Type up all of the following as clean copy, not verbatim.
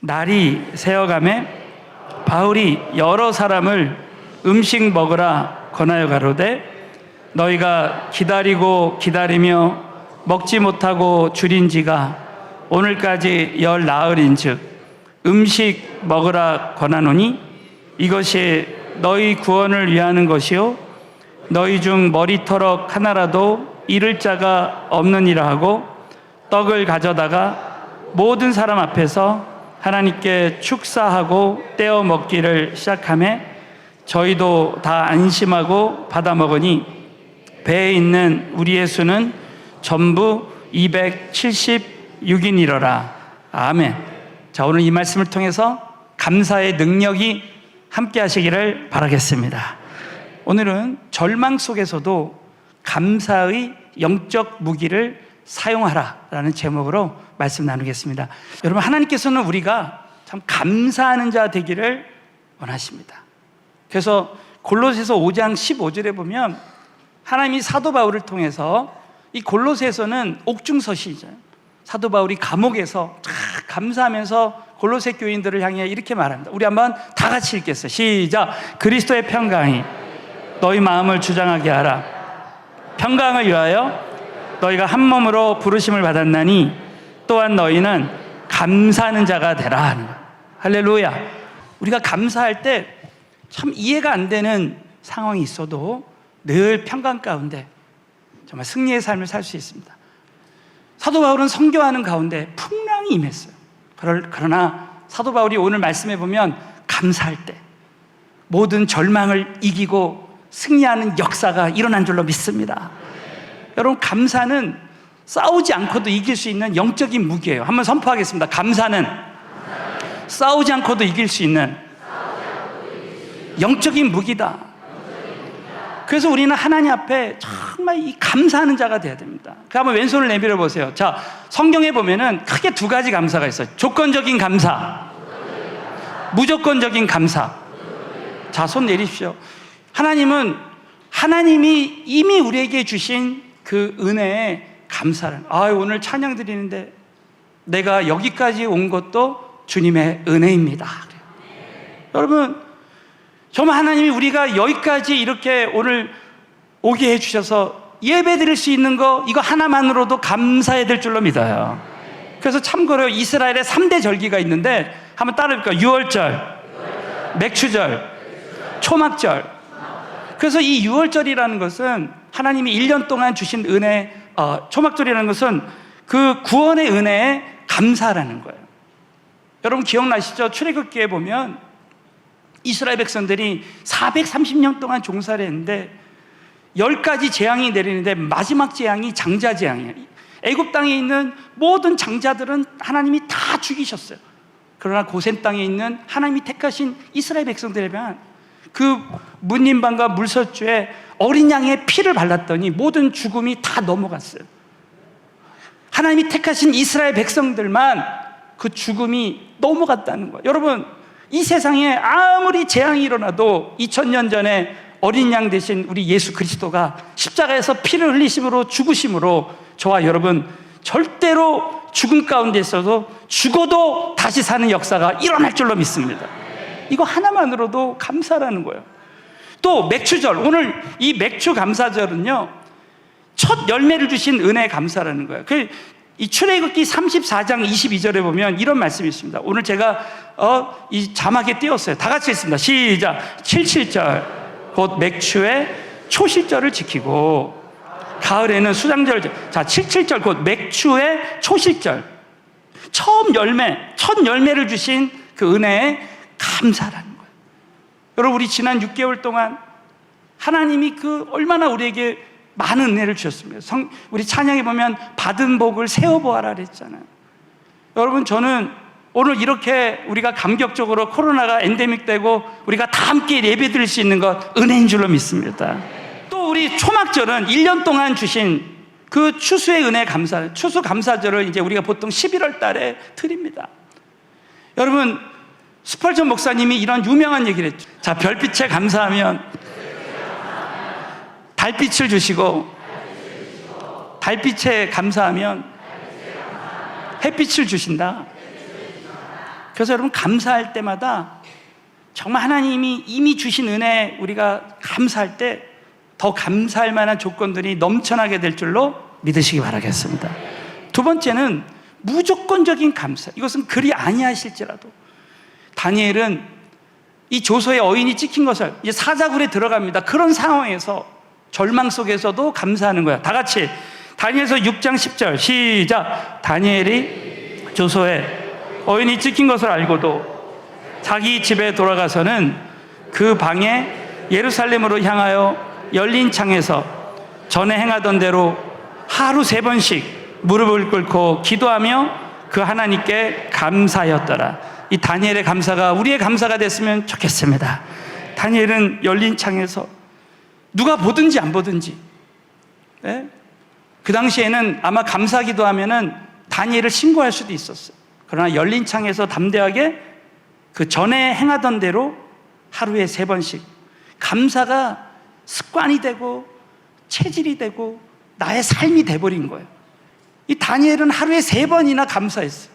날이 새어가매 바울이 여러 사람을 음식 먹으라 권하여 가로되 너희가 기다리고 기다리며 먹지 못하고 줄인 지가 오늘까지 열 나흘인즉 음식 먹으라 권하노니 이것이 너희 구원을 위하는 것이요 너희 중 머리터럭 하나라도 잃을 자가 없느니라 하고 떡을 가져다가 모든 사람 앞에서 하나님께 축사하고 떼어 먹기를 시작하며 저희도 다 안심하고 받아 먹으니 배에 있는 우리의 수는 전부 276인이로라. 아멘. 자, 오늘 이 말씀을 통해서 감사의 능력이 함께 하시기를 바라겠습니다. 오늘은 절망 속에서도 감사의 영적 무기를 사용하라라는 제목으로 말씀 나누겠습니다. 여러분, 하나님께서는 우리가 참 감사하는 자 되기를 원하십니다. 그래서 골로새서 5장 15절에 보면 하나님이 사도 바울을 통해서 이 골로새서는 옥중서시죠. 사도 바울이 감옥에서 감사하면서 골로새 교인들을 향해 이렇게 말합니다. 우리 한번 다 같이 읽겠어요. 시작. 그리스도의 평강이 너희 마음을 주장하게 하라. 평강을 위하여 너희가 한 몸으로 부르심을 받았나니 또한 너희는 감사하는 자가 되라 하는 거예요. 할렐루야. 우리가 감사할 때 참 이해가 안 되는 상황이 있어도 늘 평강 가운데 정말 승리의 삶을 살 수 있습니다. 사도 바울은 선교하는 가운데 풍랑이 임했어요. 그러나 사도 바울이 오늘 말씀해 보면 감사할 때 모든 절망을 이기고 승리하는 역사가 일어난 줄로 믿습니다. 여러분, 감사는 싸우지 않고도 이길 수 있는 영적인 무기예요. 한번 선포하겠습니다. 감사는 싸우지 않고도 이길 수 있는 영적인 무기다. 그래서 우리는 하나님 앞에 정말 이 감사하는 자가 돼야 됩니다. 한번 왼손을 내밀어 보세요. 자, 성경에 보면은 크게 두 가지 감사가 있어요. 조건적인 감사, 무조건적인 감사. 자, 손 내리십시오. 하나님은 하나님이 이미 우리에게 주신 그 은혜에 감사를. 오늘 찬양 드리는데 내가 여기까지 온 것도 주님의 은혜입니다. 여러분, 정말 하나님이 우리가 여기까지 이렇게 오늘 오게 해주셔서 예배 드릴 수 있는 거 이거 하나만으로도 감사해야 될 줄로 믿어요. 그래서 참고로 이스라엘의 3대 절기가 있는데 한번 따라해볼까요? 유월절, 맥추절, 초막절. 그래서 이 유월절이라는 것은 하나님이 1년 동안 주신 은혜, 초막절이라는 것은 그 구원의 은혜에 감사라는 거예요. 여러분 기억나시죠? 출애굽기에 보면 이스라엘 백성들이 430년 동안 종살이 했는데 10가지 재앙이 내리는데 마지막 재앙이 장자 재앙이에요. 애굽 땅에 있는 모든 장자들은 하나님이 다 죽이셨어요. 그러나 고센 땅에 있는 하나님이 택하신 이스라엘 백성들에만 그 문림방과 물설주에 어린 양의 피를 발랐더니 모든 죽음이 다 넘어갔어요. 하나님이 택하신 이스라엘 백성들만 그 죽음이 넘어갔다는 거예요. 여러분, 이 세상에 아무리 재앙이 일어나도 2000년 전에 어린 양 되신 우리 예수 그리스도가 십자가에서 피를 흘리심으로 죽으심으로 저와 여러분 절대로 죽음 가운데 있어도 죽어도 다시 사는 역사가 일어날 줄로 믿습니다. 이거 하나만으로도 감사라는 거예요. 또 맥추절, 오늘 이 맥추 감사절은요 첫 열매를 주신 은혜 감사라는 거예요. 이 출애굽기 34장 22절에 보면 이런 말씀이 있습니다. 오늘 제가 이 자막에 띄웠어요. 다 같이 읽습니다. 시작. 77절 곧 맥추의 초실절을 지키고 가을에는 수장절. 자, 77절 곧 맥추의 초실절. 첫 열매를 주신 그 은혜에 감사라는 거예요. 여러분, 우리 지난 6개월 동안 하나님이 그 얼마나 우리에게 많은 은혜를 주셨습니다. 우리 찬양에 보면 받은 복을 세어보아라 그랬잖아요. 여러분, 저는 오늘 이렇게 우리가 감격적으로 코로나가 엔데믹 되고 우리가 다 함께 예배 드릴 수 있는 것 은혜인 줄로 믿습니다. 또 우리 초막절은 1년 동안 주신 그 추수의 은혜 감사, 추수 감사절을 이제 우리가 보통 11월 달에 드립니다. 여러분, 스펄전 목사님이 이런 유명한 얘기를 했죠. 자, 별빛에 감사하면 달빛을 주시고 달빛에 감사하면 햇빛을 주신다. 그래서 여러분 감사할 때마다 정말 하나님이 이미 주신 은혜 우리가 감사할 때 더 감사할 만한 조건들이 넘쳐나게 될 줄로 믿으시기 바라겠습니다. 두 번째는 무조건적인 감사. 이것은 그리 아니하실지라도 다니엘은 이 조서의 어인이 찍힌 것을 이제 사자굴에 들어갑니다. 그런 상황에서 절망 속에서도 감사하는 거야. 다 같이 다니엘서 6장 10절 시작. 다니엘이 조서에 어인이 찍힌 것을 알고도 자기 집에 돌아가서는 그 방에 예루살렘으로 향하여 열린 창에서 전에 행하던 대로 하루 3번씩 무릎을 꿇고 기도하며 그 하나님께 감사하였더라. 이 다니엘의 감사가 우리의 감사가 됐으면 좋겠습니다. 다니엘은 열린 창에서 누가 보든지 안 보든지, 네? 그 당시에는 아마 감사기도 하면은 다니엘을 신고할 수도 있었어요. 그러나 열린 창에서 담대하게 그 전에 행하던 대로 하루에 3번씩 감사가 습관이 되고 체질이 되고 나의 삶이 돼버린 거예요. 이 다니엘은 하루에 3번이나 감사했어요.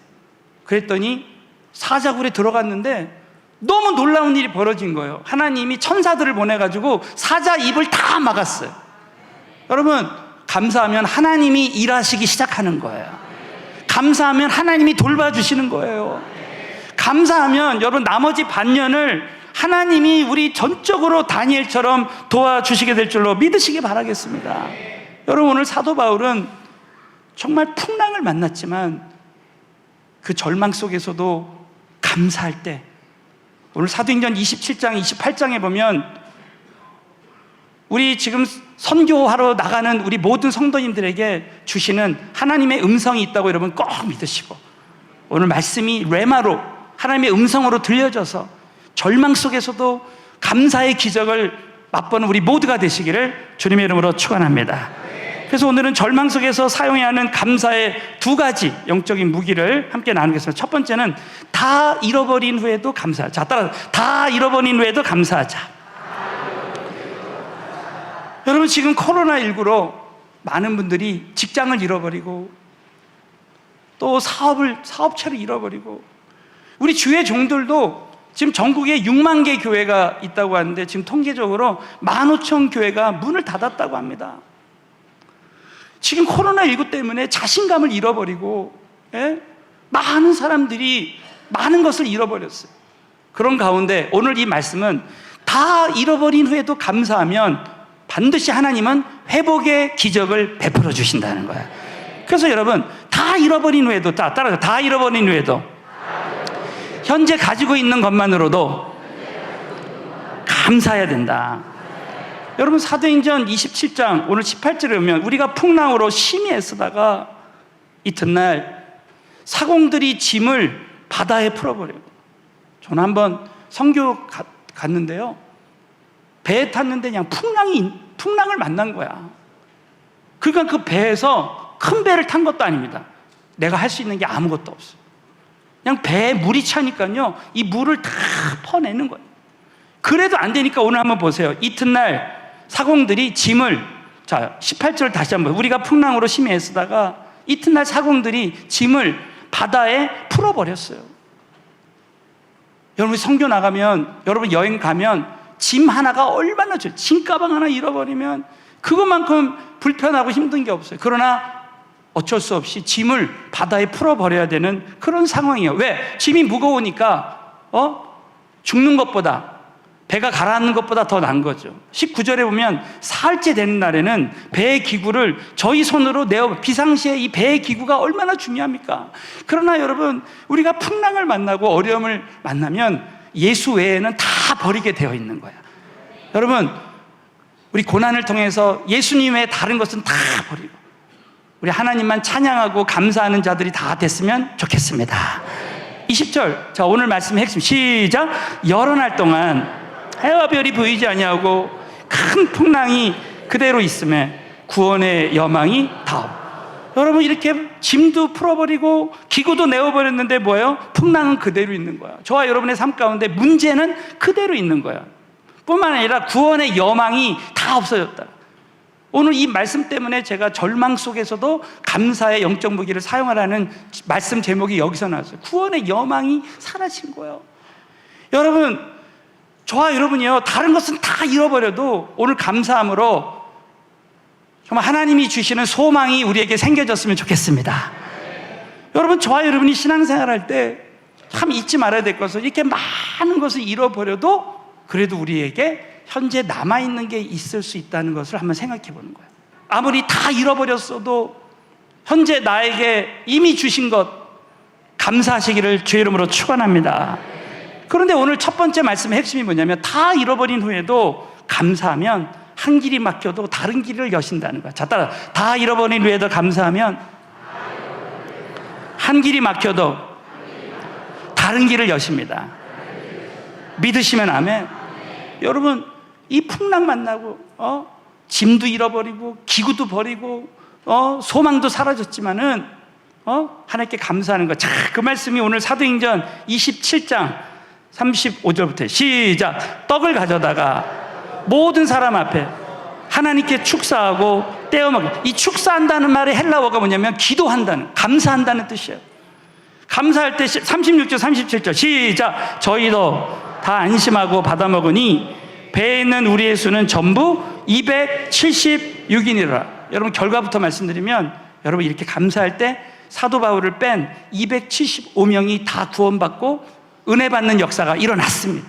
그랬더니 사자굴에 들어갔는데 너무 놀라운 일이 벌어진 거예요. 하나님이 천사들을 보내가지고 사자 입을 다 막았어요. 여러분, 감사하면 하나님이 일하시기 시작하는 거예요. 감사하면 하나님이 돌봐주시는 거예요. 감사하면 여러분 나머지 반년을 하나님이 우리 전적으로 다니엘처럼 도와주시게 될 줄로 믿으시기 바라겠습니다. 여러분, 오늘 사도 바울은 정말 풍랑을 만났지만 그 절망 속에서도 감사할 때, 오늘 사도행전 27장 28장에 보면 우리 지금 선교하러 나가는 우리 모든 성도님들에게 주시는 하나님의 음성이 있다고 여러분 꼭 믿으시고, 오늘 말씀이 레마로 하나님의 음성으로 들려져서 절망 속에서도 감사의 기적을 맛보는 우리 모두가 되시기를 주님의 이름으로 축원합니다. 그래서 오늘은 절망 속에서 사용해야 하는 감사의 2가지 영적인 무기를 함께 나누겠습니다. 첫 번째는 다 잃어버린 후에도 감사하자. 자, 따라 다 잃어버린 후에도 감사하자. 여러분, 지금 코로나19로 많은 분들이 직장을 잃어버리고 또 사업체를 잃어버리고, 우리 주의 종들도 지금 전국에 6만 개 교회가 있다고 하는데 지금 통계적으로 15,000 교회가 문을 닫았다고 합니다. 지금 코로나19 때문에 자신감을 잃어버리고, 예? 많은 사람들이 많은 것을 잃어버렸어요. 그런 가운데 오늘 이 말씀은 다 잃어버린 후에도 감사하면 반드시 하나님은 회복의 기적을 베풀어 주신다는 거야. 그래서 여러분, 다 잃어버린 후에도, 따라서 다 잃어버린 후에도 현재 가지고 있는 것만으로도 감사해야 된다. 여러분, 사도행전 27장 오늘 18절에 보면 우리가 풍랑으로 심히 애쓰다가 이튿날 사공들이 짐을 바다에 풀어버려요. 저는 한번 선교 갔는데요, 배에 탔는데 그냥 풍랑을 만난 거야. 그러니까 그 배에서 큰 배를 탄 것도 아닙니다. 내가 할 수 있는 게 아무것도 없어. 그냥 배에 물이 차니까요, 이 물을 다 퍼내는 거예요. 그래도 안 되니까 오늘 한번 보세요. 이튿날 사공들이 짐을, 자 18절 다시 한번, 우리가 풍랑으로 심히 애쓰다가 이튿날 사공들이 짐을 바다에 풀어버렸어요. 여러분, 선교 나가면, 여러분 여행 가면 짐 하나가 얼마나 좋아요. 짐가방 하나 잃어버리면 그것만큼 불편하고 힘든 게 없어요. 그러나 어쩔 수 없이 짐을 바다에 풀어버려야 되는 그런 상황이에요. 왜? 짐이 무거우니까 죽는 것보다, 배가 가라앉는 것보다 더 나은 거죠. 19절에 보면 사흘째 되는 날에는 배의 기구를 저희 손으로 비상시에 이 배의 기구가 얼마나 중요합니까? 그러나 여러분, 우리가 풍랑을 만나고 어려움을 만나면 예수 외에는 다 버리게 되어 있는 거야. 여러분, 우리 고난을 통해서 예수님 외에 다른 것은 다 버리고 우리 하나님만 찬양하고 감사하는 자들이 다 됐으면 좋겠습니다. 20절, 자 오늘 말씀의 핵심 시작. 여러 날 동안 해와 별이 보이지 아니하고 큰 풍랑이 그대로 있음에 구원의 여망이 다오. 여러분, 이렇게 짐도 풀어버리고 기구도 내어버렸는데 뭐예요? 풍랑은 그대로 있는 거야. 저와 여러분의 삶 가운데 문제는 그대로 있는 거야. 뿐만 아니라 구원의 여망이 다 없어졌다. 오늘 이 말씀 때문에 제가 절망 속에서도 감사의 영적 무기를 사용하라는 말씀 제목이 여기서 나왔어요. 구원의 여망이 사라진 거예요. 여러분, 저와 여러분이요, 다른 것은 다 잃어버려도 오늘 감사함으로 정말 하나님이 주시는 소망이 우리에게 생겨졌으면 좋겠습니다. 여러분, 저와 여러분이 신앙생활 할 때 참 잊지 말아야 될 것은, 이렇게 많은 것을 잃어버려도 그래도 우리에게 현재 남아있는 게 있을 수 있다는 것을 한번 생각해 보는 거예요. 아무리 다 잃어버렸어도 현재 나에게 이미 주신 것 감사하시기를 주의 이름으로 축원합니다. 그런데 오늘 첫 번째 말씀의 핵심이 뭐냐면, 다 잃어버린 후에도 감사하면 한 길이 막혀도 다른 길을 여신다는 거야. 자, 따라, 다 잃어버린 후에도 감사하면 한 길이 막혀도 다른 길을 여십니다. 믿으시면 아멘. 여러분, 이 풍랑 만나고 짐도 잃어버리고 기구도 버리고 소망도 사라졌지만은 하나님께 감사하는 것. 자, 그 말씀이 오늘 사도행전 27장 35절부터 시작. 떡을 가져다가 모든 사람 앞에 하나님께 축사하고 떼어 먹기. 이 축사한다는 말의 헬라어가 뭐냐면 기도한다는, 감사한다는 뜻이에요. 감사할 때 36절 37절 시작. 저희도 다 안심하고 받아 먹으니 배에 있는 우리의 수는 전부 276인이라. 여러분, 결과부터 말씀드리면, 여러분 이렇게 감사할 때 사도 바울을 뺀 275명이 다 구원받고 은혜 받는 역사가 일어났습니다.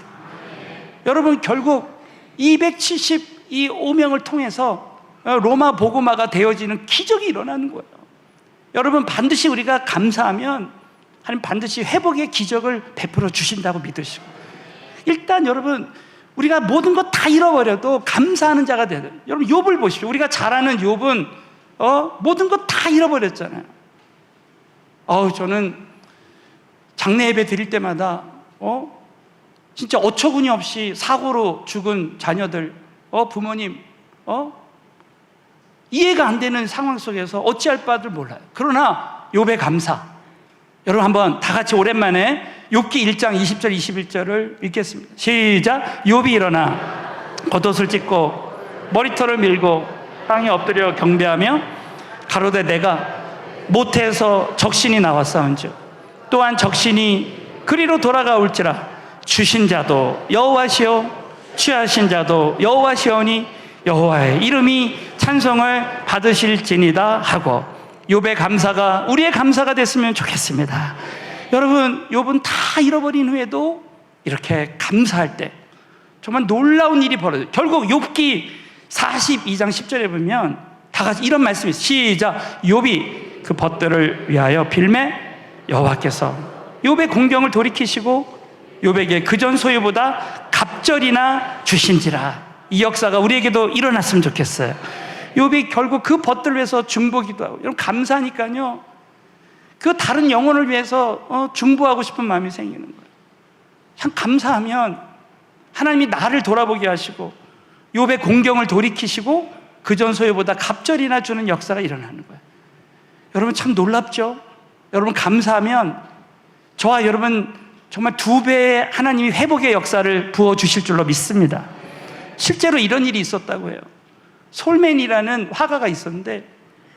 여러분, 결국 275명을 통해서 로마 복음화가 되어지는 기적이 일어나는 거예요. 여러분, 반드시 우리가 감사하면 하나님 반드시 회복의 기적을 베풀어 주신다고 믿으시고, 일단 여러분, 우리가 모든 것 다 잃어버려도 감사하는 자가 돼야 돼요. 여러분, 욥을 보십시오. 우리가 잘 아는 욥은 모든 것 다 잃어버렸잖아요. 저는 장례 예배 드릴 때마다 진짜 어처구니 없이 사고로 죽은 자녀들, 부모님, 이해가 안 되는 상황 속에서 어찌할 바를 몰라요. 그러나 욥의 감사, 여러분 한번 다 같이 오랜만에 욥기 1장 20절 21절을 읽겠습니다. 시작. 욥이 일어나 겉옷을 찢고 머리털을 밀고 땅에 엎드려 경배하며 가로되 내가 모태에서 적신이 나왔사온즉 또한 적신이 그리로 돌아가올지라 주신 자도 여호와시요 취하신 자도 여호와시오니 여호와의 이름이 찬송을 받으실지니다 하고, 욥의 감사가 우리의 감사가 됐으면 좋겠습니다. 여러분, 욥은 다 잃어버린 후에도 이렇게 감사할 때 정말 놀라운 일이 벌어져요. 결국 욥기 42장 10절에 보면 다 같이 이런 말씀이 있어요. 시작. 욥이 그 벗들을 위하여 빌매 여호와께서 욥의 공경을 돌이키시고 욥에게 그전 소유보다 갑절이나 주신지라. 이 역사가 우리에게도 일어났으면 좋겠어요. 욥이 결국 그 벗들을 위해서 중보기도 하고, 여러분 감사하니까요, 그 다른 영혼을 위해서 중보하고 싶은 마음이 생기는 거예요. 참 감사하면 하나님이 나를 돌아보게 하시고 욥의 공경을 돌이키시고 그전 소유보다 갑절이나 주는 역사가 일어나는 거예요. 여러분 참 놀랍죠? 여러분 감사하면 저와 여러분 정말 2배의 하나님이 회복의 역사를 부어주실 줄로 믿습니다. 실제로 이런 일이 있었다고 해요. 솔맨이라는 화가가 있었는데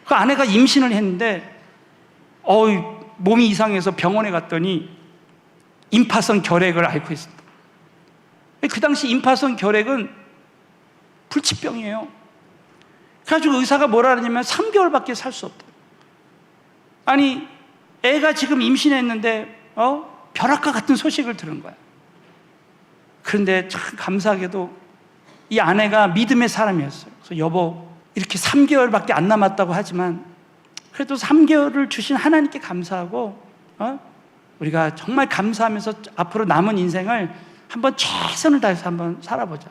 그 아내가 임신을 했는데 몸이 이상해서 병원에 갔더니 임파선 결핵을 앓고 있었다. 그 당시 임파선 결핵은 불치병이에요. 그래가지고 의사가 뭐라 그러냐면 3개월밖에 살 수 없다. 아니, 애가 지금 임신했는데 벼락과 같은 소식을 들은 거야. 그런데 참 감사하게도 이 아내가 믿음의 사람이었어요. 그래서 여보, 이렇게 3개월밖에 안 남았다고 하지만 그래도 3개월을 주신 하나님께 감사하고 우리가 정말 감사하면서 앞으로 남은 인생을 한번 최선을 다해서 한번 살아보자.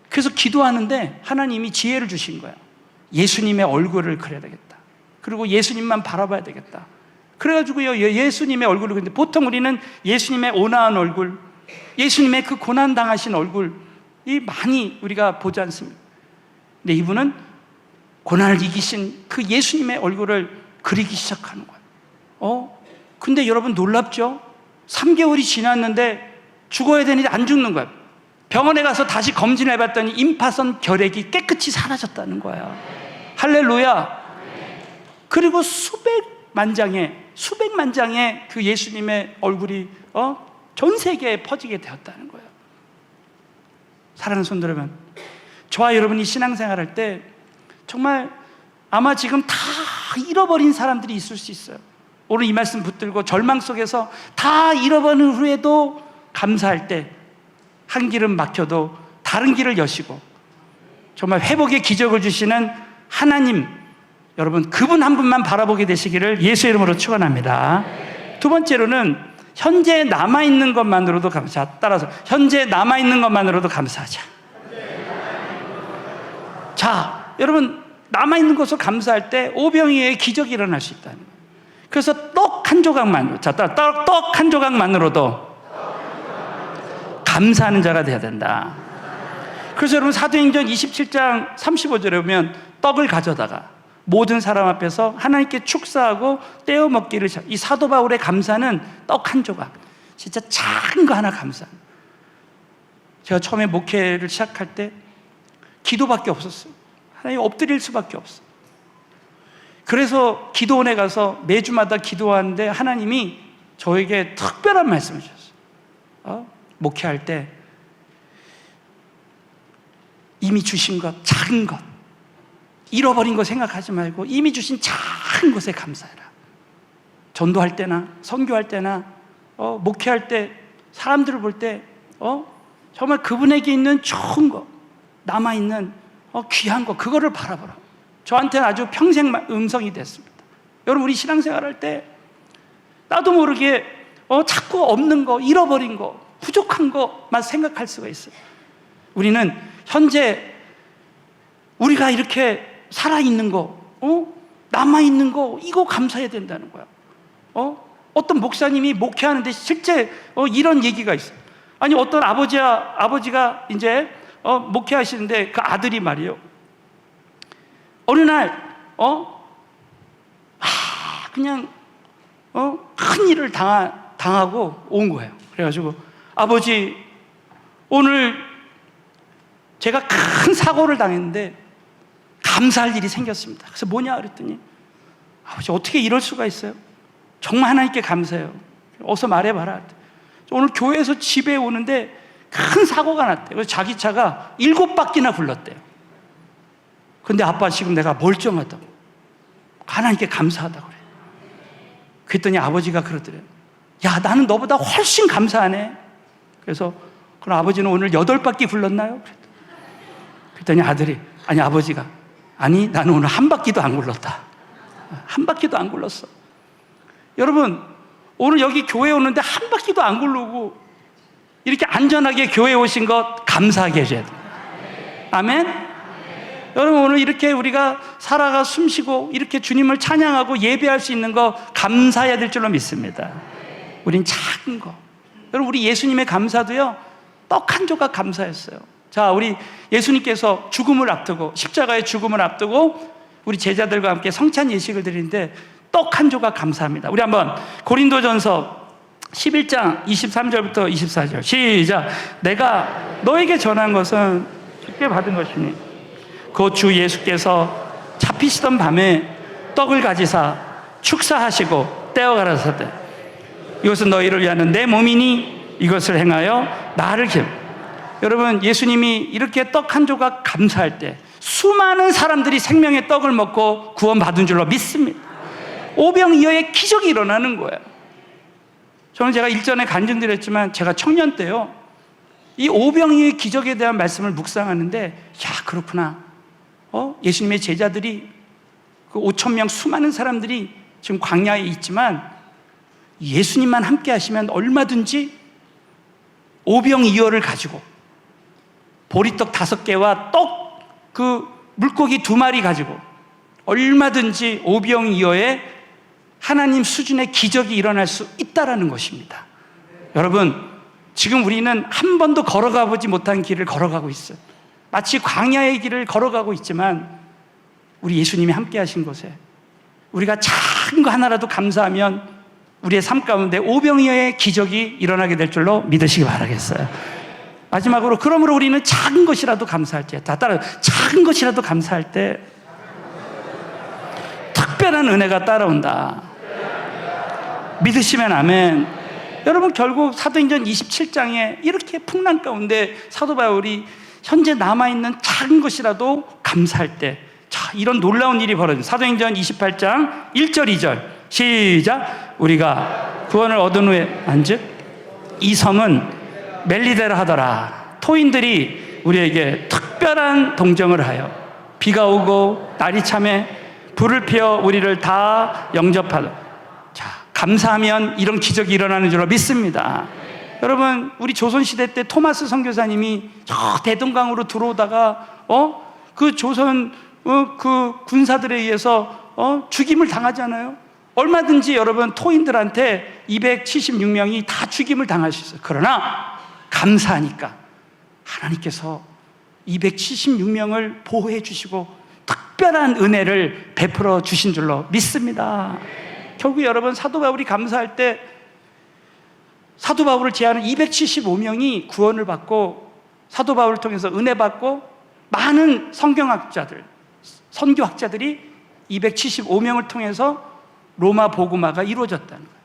그래서 기도하는데 하나님이 지혜를 주신 거야. 예수님의 얼굴을 그려야 되겠다. 그리고 예수님만 바라봐야 되겠다. 그래가지고요, 예수님의 얼굴을 그리는데 보통 우리는 예수님의 온화한 얼굴, 예수님의 그 고난당하신 얼굴, 이 많이 우리가 보지 않습니다. 근데 이분은 고난을 이기신 그 예수님의 얼굴을 그리기 시작하는 거예요. 근데 여러분 놀랍죠? 3개월이 지났는데 죽어야 되는데 안 죽는 거예요. 병원에 가서 다시 검진해 봤더니 임파선 결핵이 깨끗이 사라졌다는 거야. 할렐루야. 그리고 수백만 장의 그 예수님의 얼굴이 전 세계에 퍼지게 되었다는 거예요. 사랑하는 성도 여러분, 저와 여러분이 신앙생활할 때 정말 아마 지금 다 잃어버린 사람들이 있을 수 있어요. 오늘 이 말씀 붙들고 절망 속에서 다 잃어버린 후에도 감사할 때 한 길은 막혀도 다른 길을 여시고 정말 회복의 기적을 주시는 하나님, 여러분 그분 한 분만 바라보게 되시기를 예수의 이름으로 축원합니다. 두 번째로는 현재 남아있는 것만으로도 감사. 따라서 현재 남아있는 것만으로도 감사하자. 자, 여러분 남아있는 것을 감사할 때 오병이어의 기적이 일어날 수 있다는 거예요. 그래서 떡 한 조각만으로, 자, 떡 한 조각만으로도 감사하는 자가 돼야 된다. 그래서 여러분 사도행전 27장 35절에 보면 떡을 가져다가 모든 사람 앞에서 하나님께 축사하고 떼어 먹기를, 이 사도 바울의 감사는 떡 한 조각, 진짜 작은 거 하나 감사합니다. 제가 처음에 목회를 시작할 때 기도밖에 없었어요. 하나님 엎드릴 수밖에 없어. 그래서 기도원에 가서 매주마다 기도하는데 하나님이 저에게 특별한 말씀을 주셨어요. 목회할 때 이미 주신 것, 작은 것, 잃어버린 거 생각하지 말고 이미 주신 작은 것에 감사해라. 전도할 때나 선교할 때나 목회할 때 사람들을 볼 때 정말 그분에게 있는 좋은 거, 남아있는 귀한 거, 그거를 바라보라. 저한테는 아주 평생 음성이 됐습니다. 여러분, 우리 신앙생활할 때 나도 모르게 자꾸 없는 거, 잃어버린 거, 부족한 것만 생각할 수가 있어요. 우리는 현재 우리가 이렇게 살아있는 거, 남아있는 거, 이거 감사해야 된다는 거야. 어떤 목사님이 목회하는데 실제 이런 얘기가 있어요. 아니, 어떤 아버지가 이제 목회하시는데 그 아들이 말이에요. 어느 날 그냥 큰 일을 당하고 온 거예요. 그래가지고 아버지, 오늘 제가 큰 사고를 당했는데 감사할 일이 생겼습니다. 그래서 뭐냐 그랬더니, 아버지 어떻게 이럴 수가 있어요? 정말 하나님께 감사해요. 어서 말해봐라. 오늘 교회에서 집에 오는데 큰 사고가 났대요. 그래서 자기 차가 7바퀴나 굴렀대요. 근데 아빠, 지금 내가 멀쩡하다고, 하나님께 감사하다고 그래. 그랬더니 아버지가 그러더래요. 야, 나는 너보다 훨씬 감사하네. 그래서 그럼 아버지는 오늘 8바퀴 굴렀나요? 그랬더니 아들이, 아니 아버지가, 아니 나는 오늘 한 바퀴도 안 굴렀다. 한 바퀴도 안 굴렀어. 여러분, 오늘 여기 교회 오는데 한 바퀴도 안 굴르고 이렇게 안전하게 교회 오신 것 감사하게 해줘야 돼요. 아멘? 여러분, 오늘 이렇게 우리가 살아가 숨쉬고 이렇게 주님을 찬양하고 예배할 수 있는 거 감사해야 될 줄로 믿습니다. 우린 작은 거. 여러분, 우리 예수님의 감사도요, 떡 한 조각 감사했어요. 자, 우리 예수님께서 죽음을 앞두고, 십자가의 죽음을 앞두고 우리 제자들과 함께 성찬 예식을 드리는데 떡 한 조각 감사합니다. 우리 한번 고린도전서 11장 23절부터 24절 시작. 내가 너에게 전한 것은 쉽게 받은 것이니 그 주 예수께서 잡히시던 밤에 떡을 가지사 축사하시고 떼어 가라사대, 이것은 너희를 위하는 내 몸이니 이것을 행하여 나를 기억. 여러분, 예수님이 이렇게 떡 한 조각 감사할 때 수많은 사람들이 생명의 떡을 먹고 구원받은 줄로 믿습니다. 오병이어의 기적이 일어나는 거예요. 저는 제가 일전에 간증드렸지만 제가 청년 때요, 이 오병이어의 기적에 대한 말씀을 묵상하는데, 야, 그렇구나. 예수님의 제자들이 그 5,000명 수많은 사람들이 지금 광야에 있지만 예수님만 함께 하시면 얼마든지 오병이어를 가지고 보리떡 5개와 떡 그 물고기 2마리 가지고 얼마든지 오병이어의 하나님 수준의 기적이 일어날 수 있다라는 것입니다. 여러분, 지금 우리는 한 번도 걸어가 보지 못한 길을 걸어가고 있어요. 마치 광야의 길을 걸어가고 있지만 우리 예수님이 함께 하신 곳에 우리가 작은 거 하나라도 감사하면 우리의 삶 가운데 오병이어의 기적이 일어나게 될 줄로 믿으시기 바라겠어요. 마지막으로, 그러므로 우리는 작은 것이라도 감사할 때, 다 따라, 작은 것이라도 감사할 때 특별한 은혜가 따라온다. 믿으시면 아멘. 여러분, 결국 사도행전 27장에 이렇게 풍랑 가운데 사도 바울이 현재 남아있는 작은 것이라도 감사할 때, 자, 이런 놀라운 일이 벌어집니다. 사도행전 28장 1절 2절 시작. 우리가 구원을 얻은 후에 안즉 이 섬은 멜리데라 하더라. 토인들이 우리에게 특별한 동정을 하여 비가 오고 날이 참에 불을 피워 우리를 다 영접하다. 자, 감사하면 이런 기적이 일어나는 줄로 믿습니다. 여러분, 우리 조선시대 때 토마스 선교사님이 저 대동강으로 들어오다가 그 조선 그 군사들에 의해서 죽임을 당하잖아요. 얼마든지 여러분 토인들한테 276명이 다 죽임을 당할 수 있어요. 그러나 감사하니까 하나님께서 276명을 보호해 주시고 특별한 은혜를 베풀어 주신 줄로 믿습니다. 결국 여러분, 사도 바울이 감사할 때 사도 바울을 제하는 275명이 구원을 받고 사도 바울을 통해서 은혜 받고 많은 성경학자들, 선교학자들이 275명을 통해서 로마 복음화가 이루어졌다는 거예요.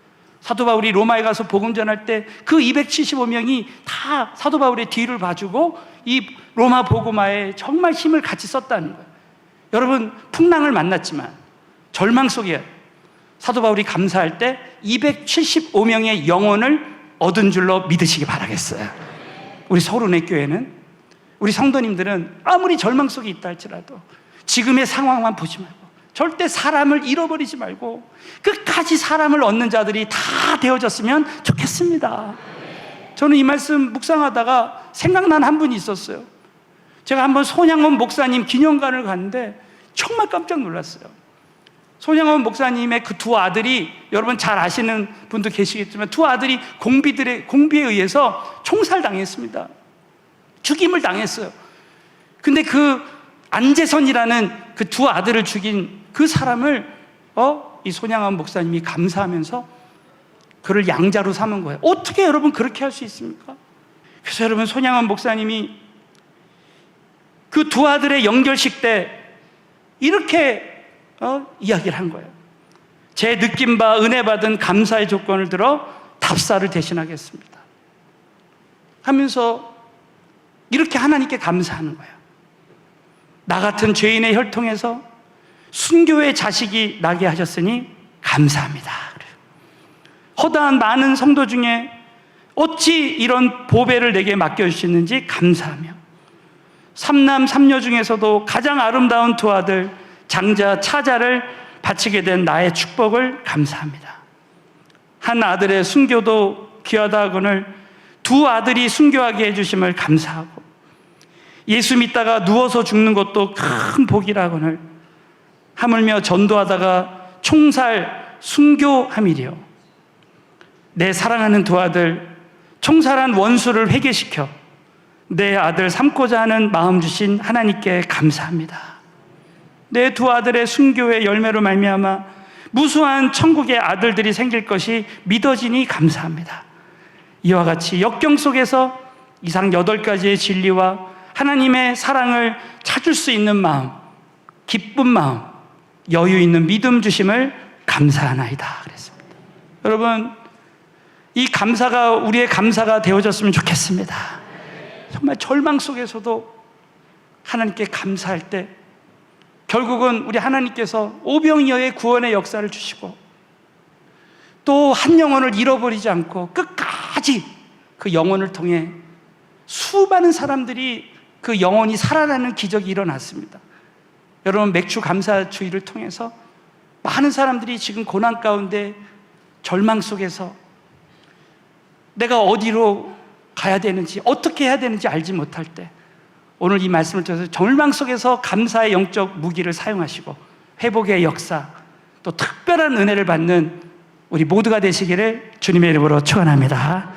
사도 바울이 로마에 가서 복음 전할 때 그 275명이 다 사도 바울의 뒤를 봐주고 이 로마 복음화에 정말 힘을 같이 썼다는 거예요. 여러분, 풍랑을 만났지만 절망 속에 사도 바울이 감사할 때 275명의 영혼을 얻은 줄로 믿으시기 바라겠어요. 우리 서울은혜 교회는, 우리 성도님들은 아무리 절망 속에 있다 할지라도 지금의 상황만 보지 말고 절대 사람을 잃어버리지 말고 끝까지 사람을 얻는 자들이 다 되어졌으면 좋겠습니다. 저는 이 말씀 묵상하다가 생각난 한 분이 있었어요. 제가 한번 손양원 목사님 기념관을 갔는데 정말 깜짝 놀랐어요. 손양원 목사님의 그 두 아들이, 여러분 잘 아시는 분도 계시겠지만 두 아들이 공비에 의해서 총살당했습니다. 죽임을 당했어요. 근데 그 안재선이라는 그 두 아들을 죽인 그 사람을 이 손양원 목사님이 감사하면서 그를 양자로 삼은 거예요. 어떻게 여러분 그렇게 할 수 있습니까? 그래서 여러분, 손양원 목사님이 그 두 아들의 영결식 때 이렇게 이야기를 한 거예요. 제 느낌 바 은혜 받은 감사의 조건을 들어 답사를 대신하겠습니다 하면서 이렇게 하나님께 감사하는 거예요. 나 같은 죄인의 혈통에서 순교의 자식이 나게 하셨으니 감사합니다. 허다한 많은 성도 중에 어찌 이런 보배를 내게 맡겨주시는지 감사하며 삼남 삼녀 중에서도 가장 아름다운 두 아들 장자 차자를 바치게 된 나의 축복을 감사합니다. 한 아들의 순교도 귀하다 하거늘 두 아들이 순교하게 해주심을 감사하고 예수 믿다가 누워서 죽는 것도 큰 복이라 하거늘 하물며 전도하다가 총살 순교함이리요. 내 사랑하는 두 아들 총살한 원수를 회개시켜 내 아들 삼고자 하는 마음 주신 하나님께 감사합니다. 내 두 아들의 순교의 열매로 말미암아 무수한 천국의 아들들이 생길 것이 믿어지니 감사합니다. 이와 같이 역경 속에서 이상 8가지의 진리와 하나님의 사랑을 찾을 수 있는 마음, 기쁜 마음, 여유 있는 믿음 주심을 감사하나이다 그랬습니다. 여러분, 이 감사가 우리의 감사가 되어졌으면 좋겠습니다. 정말 절망 속에서도 하나님께 감사할 때 결국은 우리 하나님께서 오병이어의 구원의 역사를 주시고 또 한 영혼을 잃어버리지 않고 끝까지 그 영혼을 통해 수많은 사람들이 그 영혼이 살아나는 기적이 일어났습니다. 여러분, 맥주 감사 주의를 통해서 많은 사람들이 지금 고난 가운데 절망 속에서 내가 어디로 가야 되는지 어떻게 해야 되는지 알지 못할 때 오늘 이 말씀을 통해서 절망 속에서 감사의 영적 무기를 사용하시고 회복의 역사 또 특별한 은혜를 받는 우리 모두가 되시기를 주님의 이름으로 축원합니다.